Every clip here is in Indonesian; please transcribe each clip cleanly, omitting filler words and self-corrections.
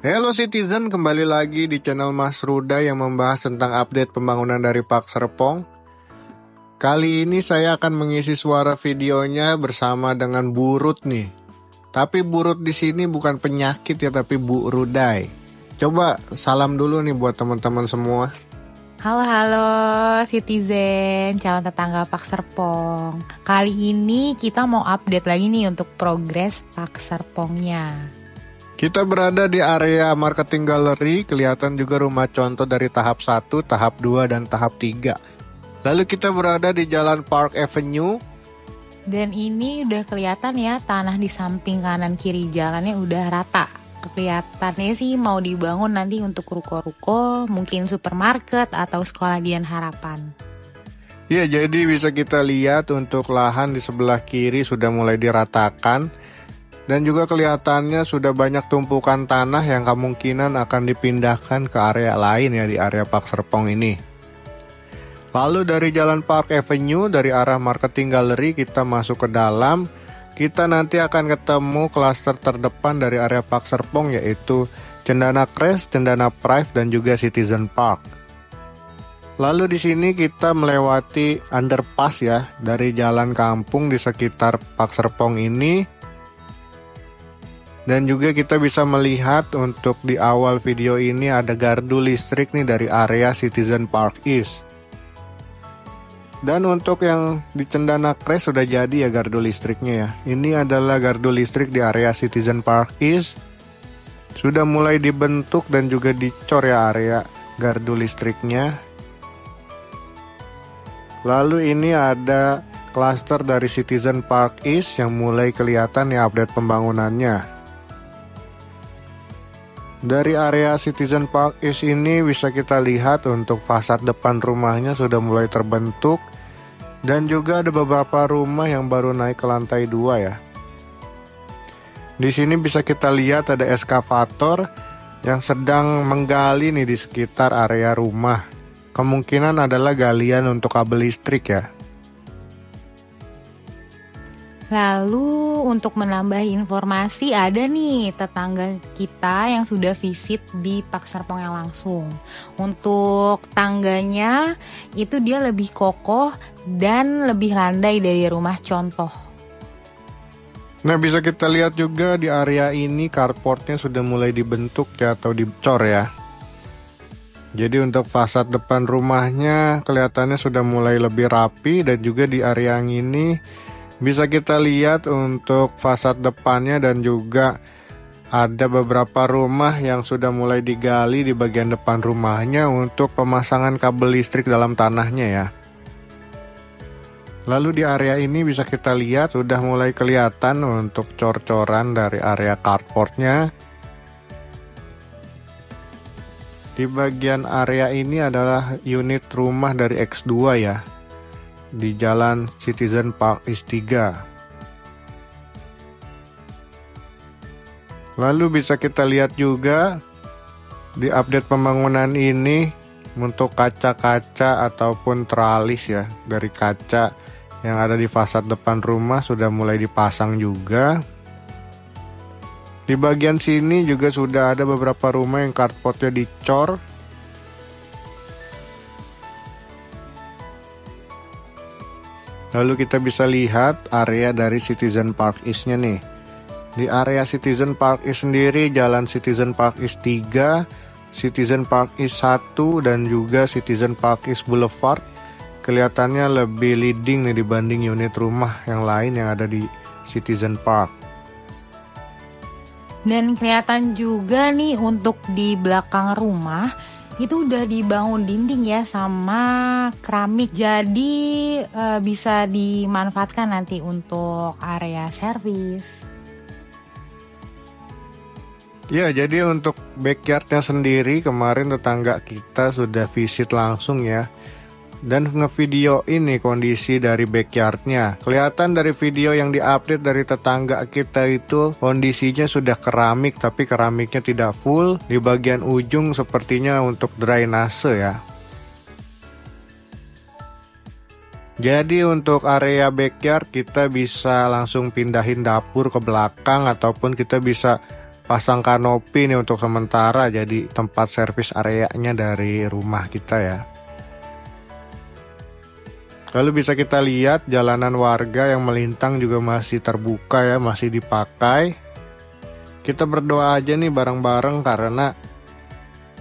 Hello Citizen, kembali lagi di channel Mas Ruda yang membahas tentang update pembangunan dari Park Serpong. Kali ini saya akan mengisi suara videonya bersama dengan Bu Ruth nih. Tapi Bu Ruth di sini bukan penyakit ya, tapi Bu Rudai. Coba salam dulu nih buat teman-teman semua. Halo Citizen, calon tetangga Park Serpong. Kali ini kita mau update lagi nih untuk progres Park Serpongnya. Kita berada di area marketing gallery, kelihatan juga rumah contoh dari tahap 1, tahap 2, dan tahap 3. Lalu kita berada di Jalan Park Avenue. Dan ini udah kelihatan ya, tanah di samping kanan kiri jalannya udah rata. Kelihatannya sih mau dibangun nanti untuk ruko-ruko, mungkin supermarket atau sekolah Dian Harapan. Ya, jadi bisa kita lihat untuk lahan di sebelah kiri sudah mulai diratakan. Dan juga kelihatannya sudah banyak tumpukan tanah yang kemungkinan akan dipindahkan ke area lain ya di area Park Serpong ini. Lalu dari Jalan Park Avenue, dari arah marketing gallery kita masuk ke dalam. Kita nanti akan ketemu klaster terdepan dari area Park Serpong, yaitu Cendana Crest, Cendana Prive, dan juga Citizen Park. Lalu di sini kita melewati underpass ya dari jalan kampung di sekitar Park Serpong ini. Dan juga kita bisa melihat untuk di awal video ini ada gardu listrik nih dari area Citizen Park East. Dan untuk yang di Cendana Crest sudah jadi ya gardu listriknya ya. Ini adalah gardu listrik di area Citizen Park East. Sudah mulai dibentuk dan juga dicor ya area gardu listriknya. Lalu ini ada klaster dari Citizen Park East yang mulai kelihatan ya update pembangunannya. Dari area Citizen Park East ini bisa kita lihat untuk fasad depan rumahnya sudah mulai terbentuk. Dan juga ada beberapa rumah yang baru naik ke lantai 2 ya. Di sini bisa kita lihat ada eskavator yang sedang menggali nih di sekitar area rumah. Kemungkinan adalah galian untuk kabel listrik ya. Lalu untuk menambah informasi ada nih tetangga kita yang sudah visit di Park Serpong yang langsung. Untuk tangganya itu dia lebih kokoh dan lebih landai dari rumah contoh. Nah, bisa kita lihat juga di area ini carportnya sudah mulai dibentuk ya atau dicor ya. Jadi untuk fasad depan rumahnya kelihatannya sudah mulai lebih rapi, dan juga di area yang ini bisa kita lihat untuk fasad depannya dan juga ada beberapa rumah yang sudah mulai digali di bagian depan rumahnya untuk pemasangan kabel listrik dalam tanahnya ya. Lalu di area ini bisa kita lihat sudah mulai kelihatan untuk cor-coran dari area carportnya. Di bagian area ini adalah unit rumah dari X2 ya, di Jalan Citizen Park East 3. Lalu bisa kita lihat juga di update pembangunan ini untuk kaca-kaca ataupun teralis ya dari kaca yang ada di fasad depan rumah sudah mulai dipasang juga. Di bagian sini juga sudah ada beberapa rumah yang carportnya dicor. Lalu kita bisa lihat area dari Citizen Park East-nya nih. Di area Citizen Park East sendiri, Jalan Citizen Park East 3, Citizen Park East 1, dan juga Citizen Park East Boulevard kelihatannya lebih leading nih dibanding unit rumah yang lain yang ada di Citizen Park. Dan kelihatan juga nih untuk di belakang rumah itu udah dibangun dinding ya sama keramik, jadi bisa dimanfaatkan nanti untuk area servis. Ya, jadi untuk backyardnya sendiri kemarin tetangga kita sudah visit langsung ya, dan ngevideo ini kondisi dari backyardnya. Kelihatan dari video yang diupdate dari tetangga kita itu kondisinya sudah keramik, tapi keramiknya tidak full. Di bagian ujung sepertinya untuk drainase ya. Jadi untuk area backyard kita bisa langsung pindahin dapur ke belakang, ataupun kita bisa pasang kanopi nih untuk sementara jadi tempat servis areanya dari rumah kita ya. Lalu bisa kita lihat jalanan warga yang melintang juga masih terbuka ya, masih dipakai. Kita berdoa aja nih bareng-bareng karena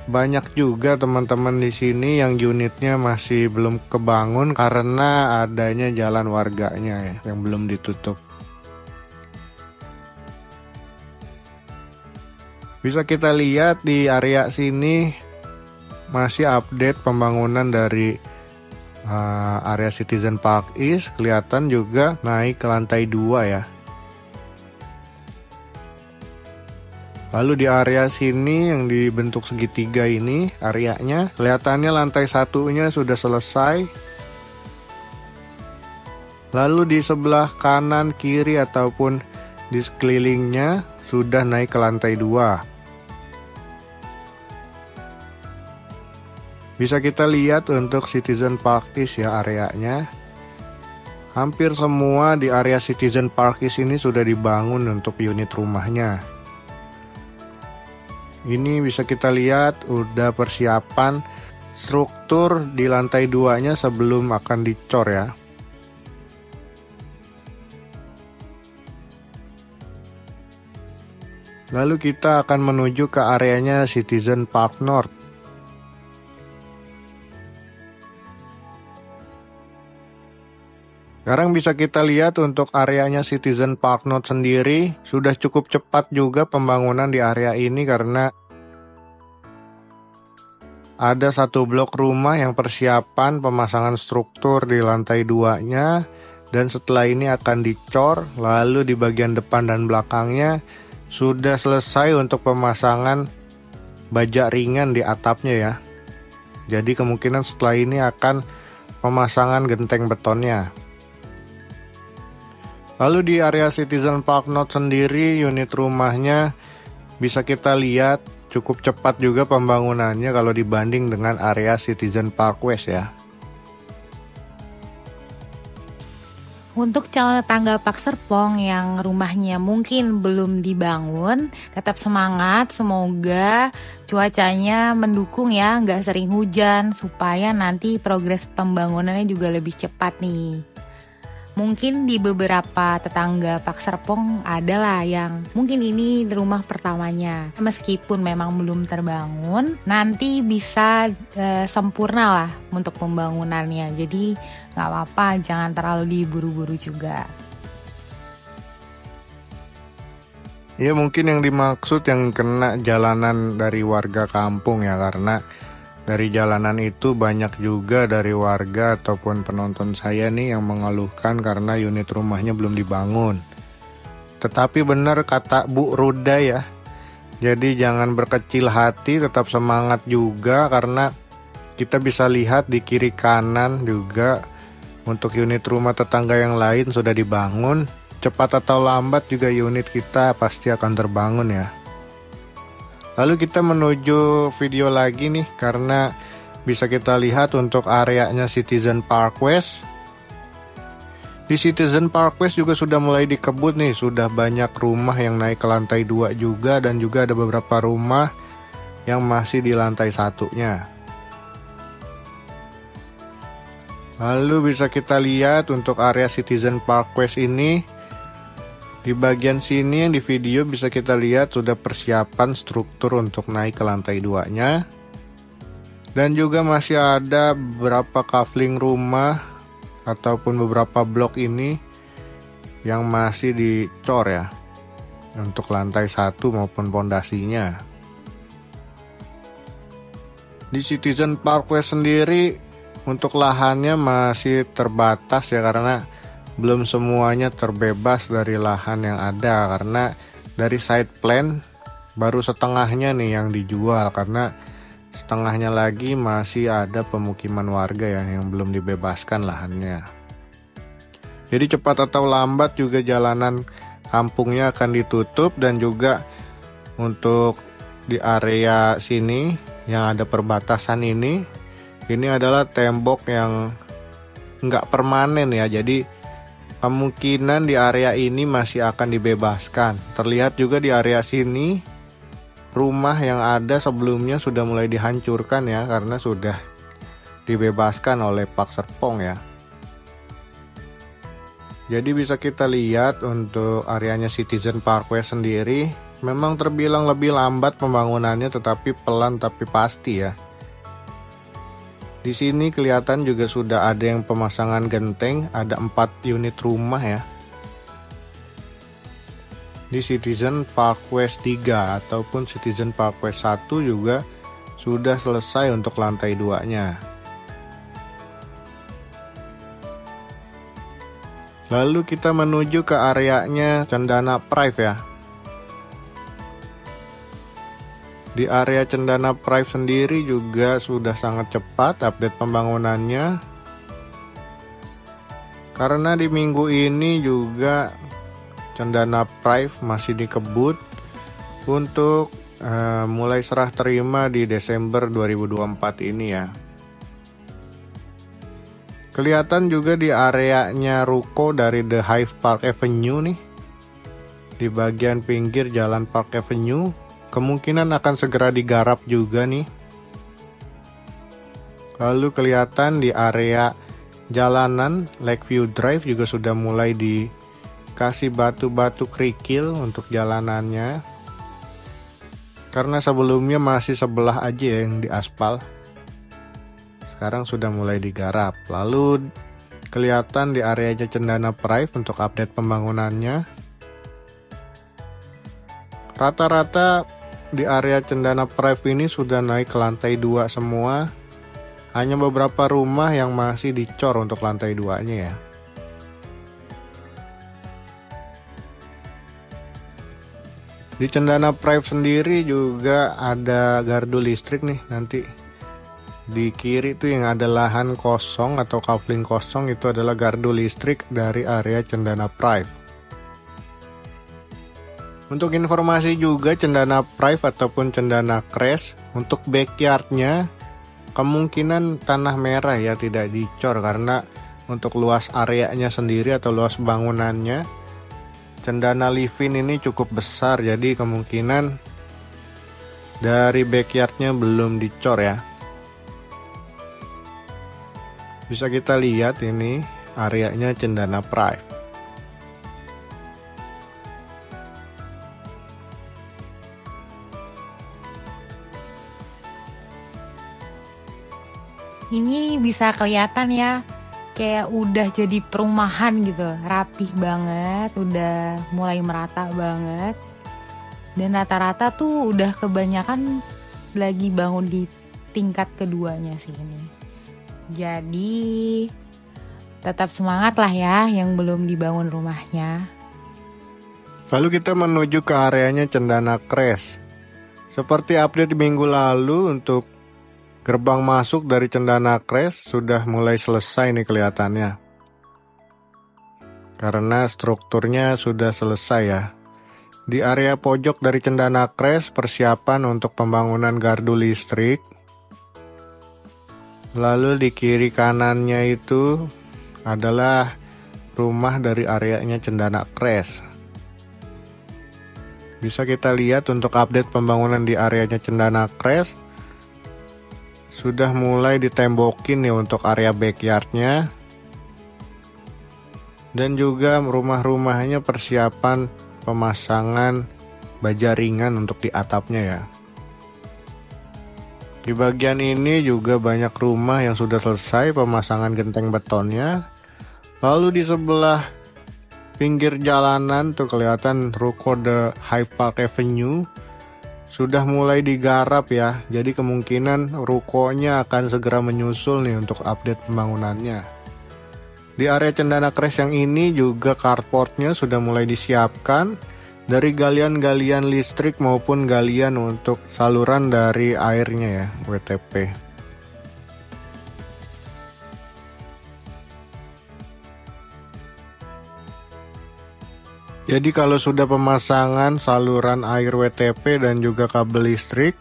banyak juga teman-teman di sini yang unitnya masih belum kebangun karena adanya jalan warganya ya yang belum ditutup. Bisa kita lihat di area sini masih update pembangunan dari area Citizen Park East, kelihatan juga naik ke lantai 2 ya. Lalu di area sini yang dibentuk segitiga ini areanya, kelihatannya lantai 1-nya sudah selesai. Lalu di sebelah kanan, kiri ataupun di sekelilingnya sudah naik ke lantai 2. Bisa kita lihat untuk Citizen Park East ya areanya. Hampir semua di area Citizen Park East ini sudah dibangun untuk unit rumahnya. Ini bisa kita lihat udah persiapan struktur di lantai 2-nya sebelum akan dicor ya. Lalu kita akan menuju ke areanya Citizen Park North. Sekarang bisa kita lihat untuk areanya Citizen Park North sendiri sudah cukup cepat juga pembangunan di area ini karena ada satu blok rumah yang persiapan pemasangan struktur di lantai 2-nya dan setelah ini akan dicor, lalu di bagian depan dan belakangnya sudah selesai untuk pemasangan baja ringan di atapnya ya. Jadi kemungkinan setelah ini akan pemasangan genteng betonnya. Lalu di area Citizen Park North sendiri unit rumahnya bisa kita lihat cukup cepat juga pembangunannya kalau dibanding dengan area Citizen Park West ya. Untuk calon tetangga Pak Serpong yang rumahnya mungkin belum dibangun, tetap semangat, semoga cuacanya mendukung ya, nggak sering hujan supaya nanti progres pembangunannya juga lebih cepat nih. Mungkin di beberapa tetangga Pak Serpong adalah yang mungkin ini rumah pertamanya. Meskipun memang belum terbangun, nanti bisa sempurna lah untuk pembangunannya. Jadi gak apa-apa, jangan terlalu diburu-buru juga. Ya mungkin yang dimaksud yang kena jalanan dari warga kampung ya, karena dari jalanan itu banyak juga dari warga ataupun penonton saya nih yang mengeluhkan karena unit rumahnya belum dibangun. Tetapi benar kata Bu Ruda ya, jadi jangan berkecil hati, tetap semangat juga karena kita bisa lihat di kiri kanan juga untuk unit rumah tetangga yang lain sudah dibangun. Cepat atau lambat juga unit kita pasti akan terbangun ya. Lalu kita menuju video lagi nih karena bisa kita lihat untuk areanya Citizen Park West. Di Citizen Park West juga sudah mulai dikebut nih, sudah banyak rumah yang naik ke lantai 2 juga dan juga ada beberapa rumah yang masih di lantai 1-nya. Lalu bisa kita lihat untuk area Citizen Park West ini. Di bagian sini yang di video bisa kita lihat sudah persiapan struktur untuk naik ke lantai 2-nya. Dan juga masih ada beberapa kafling rumah ataupun beberapa blok ini yang masih dicor ya. Untuk lantai 1 maupun pondasinya. Di Citizen Park West sendiri untuk lahannya masih terbatas ya karena belum semuanya terbebas dari lahan yang ada karena dari side plan baru setengahnya nih yang dijual karena setengahnya lagi masih ada pemukiman warga yang belum dibebaskan lahannya. Jadi cepat atau lambat juga jalanan kampungnya akan ditutup dan juga untuk di area sini yang ada perbatasan ini adalah tembok yang nggak permanen ya, jadi kemungkinan di area ini masih akan dibebaskan. Terlihat juga di area sini rumah yang ada sebelumnya sudah mulai dihancurkan ya, karena sudah dibebaskan oleh Pak Serpong ya. Jadi bisa kita lihat untuk areanya Citizen Parkway sendiri memang terbilang lebih lambat pembangunannya, tetapi pelan tapi pasti ya. Di sini kelihatan juga sudah ada yang pemasangan genteng, ada 4 unit rumah ya. Di Citizen Parkway 3 ataupun Citizen Parkway 1 juga sudah selesai untuk lantai 2-nya. Lalu kita menuju ke areanya Cendana Prive ya. Di area Cendana Prive sendiri juga sudah sangat cepat update pembangunannya. Karena di minggu ini juga Cendana Prive masih dikebut untuk mulai serah terima di Desember 2024 ini ya. Kelihatan juga di areanya ruko dari The Hive Park Avenue nih. Di bagian pinggir jalan Park Avenue kemungkinan akan segera digarap juga nih. Lalu kelihatan di area jalanan Lakeview Drive juga sudah mulai dikasih batu-batu kerikil untuk jalanannya. Karena sebelumnya masih sebelah aja yang diaspal. Sekarang sudah mulai digarap. Lalu kelihatan di area Cendana Prive untuk update pembangunannya. Rata-rata di area Cendana Prive ini sudah naik ke lantai 2 semua. Hanya beberapa rumah yang masih dicor untuk lantai 2-nya ya. Di Cendana Prive sendiri juga ada gardu listrik nih nanti. Di kiri itu yang ada lahan kosong atau kafling kosong, itu adalah gardu listrik dari area Cendana Prive. Untuk informasi juga Cendana Prive ataupun Cendana Crest untuk backyardnya kemungkinan tanah merah ya, tidak dicor karena untuk luas areanya sendiri atau luas bangunannya Cendana Livin ini cukup besar, jadi kemungkinan dari backyardnya belum dicor ya. Bisa kita lihat ini areanya Cendana Prive. Ini bisa kelihatan ya, kayak udah jadi perumahan gitu, rapih banget, udah mulai merata banget. Dan rata-rata tuh udah kebanyakan lagi bangun di tingkat keduanya sih ini. Jadi tetap semangat lah ya yang belum dibangun rumahnya. Lalu kita menuju ke areanya Cendana Crest. Seperti update minggu lalu, untuk gerbang masuk dari Cendana Crest sudah mulai selesai nih kelihatannya. Karena strukturnya sudah selesai ya. Di area pojok dari Cendana Crest persiapan untuk pembangunan gardu listrik. Lalu di kiri kanannya itu adalah rumah dari areanya Cendana Crest. Bisa kita lihat untuk update pembangunan di areanya Cendana Crest sudah mulai ditembokin nih untuk area backyardnya. Dan juga rumah-rumahnya persiapan pemasangan baja ringan untuk di atapnya ya. Di bagian ini juga banyak rumah yang sudah selesai pemasangan genteng betonnya. Lalu di sebelah pinggir jalanan tuh kelihatan ruko The Hive Park Avenue sudah mulai digarap ya. Jadi kemungkinan rukonya akan segera menyusul nih untuk update pembangunannya. Di area Cendana Crest yang ini juga carportnya sudah mulai disiapkan dari galian-galian listrik maupun galian untuk saluran dari airnya ya, WTP. Jadi kalau sudah pemasangan saluran air WTP dan juga kabel listrik,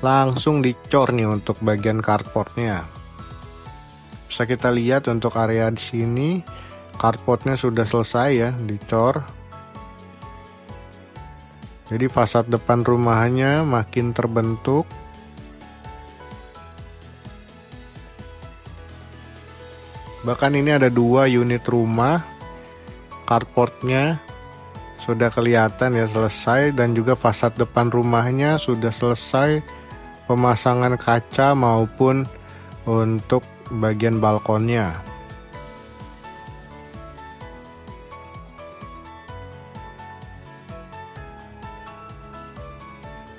langsung dicor nih untuk bagian carportnya. Bisa kita lihat untuk area di sini, carportnya sudah selesai ya, dicor. Jadi fasad depan rumahnya makin terbentuk. Bahkan ini ada 2 unit rumah, carportnya sudah kelihatan ya selesai, dan juga fasad depan rumahnya sudah selesai pemasangan kaca maupun untuk bagian balkonnya.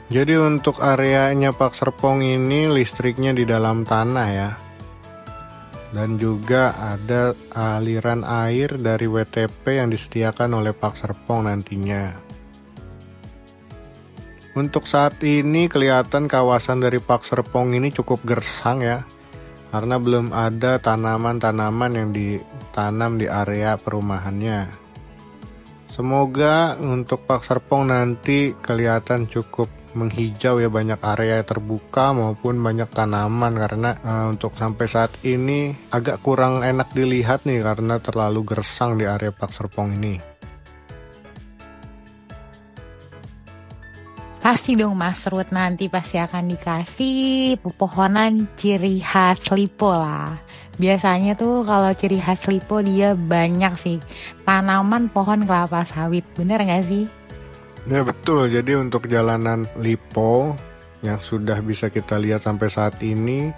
Jadi untuk areanya Pak Serpong ini listriknya di dalam tanah ya. Dan juga ada aliran air dari WTP yang disediakan oleh Pak Serpong nantinya. Untuk saat ini kelihatan kawasan dari Pak Serpong ini cukup gersang ya. Karena belum ada tanaman-tanaman yang ditanam di area perumahannya. Semoga untuk Pak Serpong nanti kelihatan cukup menghijau ya, banyak area terbuka maupun banyak tanaman, karena untuk sampai saat ini agak kurang enak dilihat nih karena terlalu gersang di area Pak Serpong ini. Pasti dong Mas Ruth, nanti pasti akan dikasih pepohonan ciri khas Lipo lah. Biasanya tuh kalau ciri khas Lipo dia banyak sih tanaman pohon kelapa sawit, bener gak sih? Ya betul, jadi untuk jalanan Lipo yang sudah bisa kita lihat sampai saat ini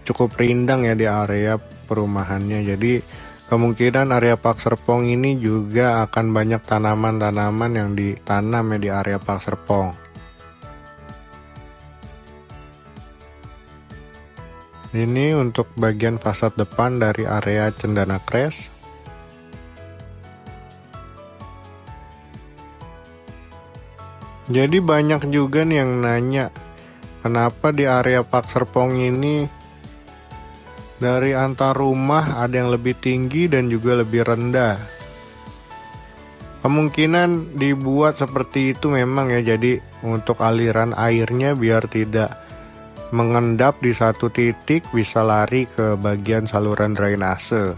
cukup rindang ya di area perumahannya. Jadi kemungkinan area Pak Serpong ini juga akan banyak tanaman-tanaman yang ditanam ya di area Pak Serpong. Ini untuk bagian fasad depan dari area Cendana Kres. Jadi banyak juga nih yang nanya, kenapa di area Pak Serpong ini dari antar rumah ada yang lebih tinggi dan juga lebih rendah. Kemungkinan dibuat seperti itu memang ya, jadi untuk aliran airnya biar tidak mengendap di satu titik, bisa lari ke bagian saluran drainase.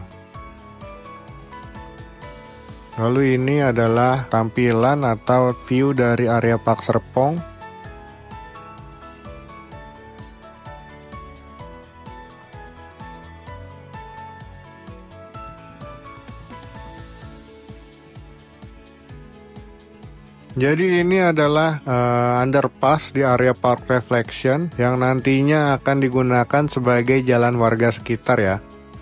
Lalu ini adalah tampilan atau view dari area Pak Serpong. Jadi ini adalah underpass di area Park Reflection yang nantinya akan digunakan sebagai jalan warga sekitar ya.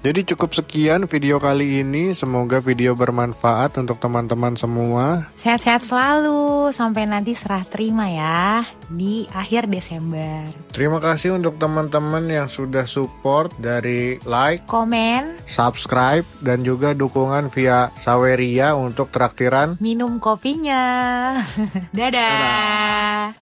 Jadi cukup sekian video kali ini, semoga video bermanfaat untuk teman-teman semua. Sehat-sehat selalu, sampai nanti serah terima ya di akhir Desember. Terima kasih untuk teman-teman yang sudah support dari like, Komen, subscribe, dan juga dukungan via Saweria untuk traktiran minum kopinya. Dadah.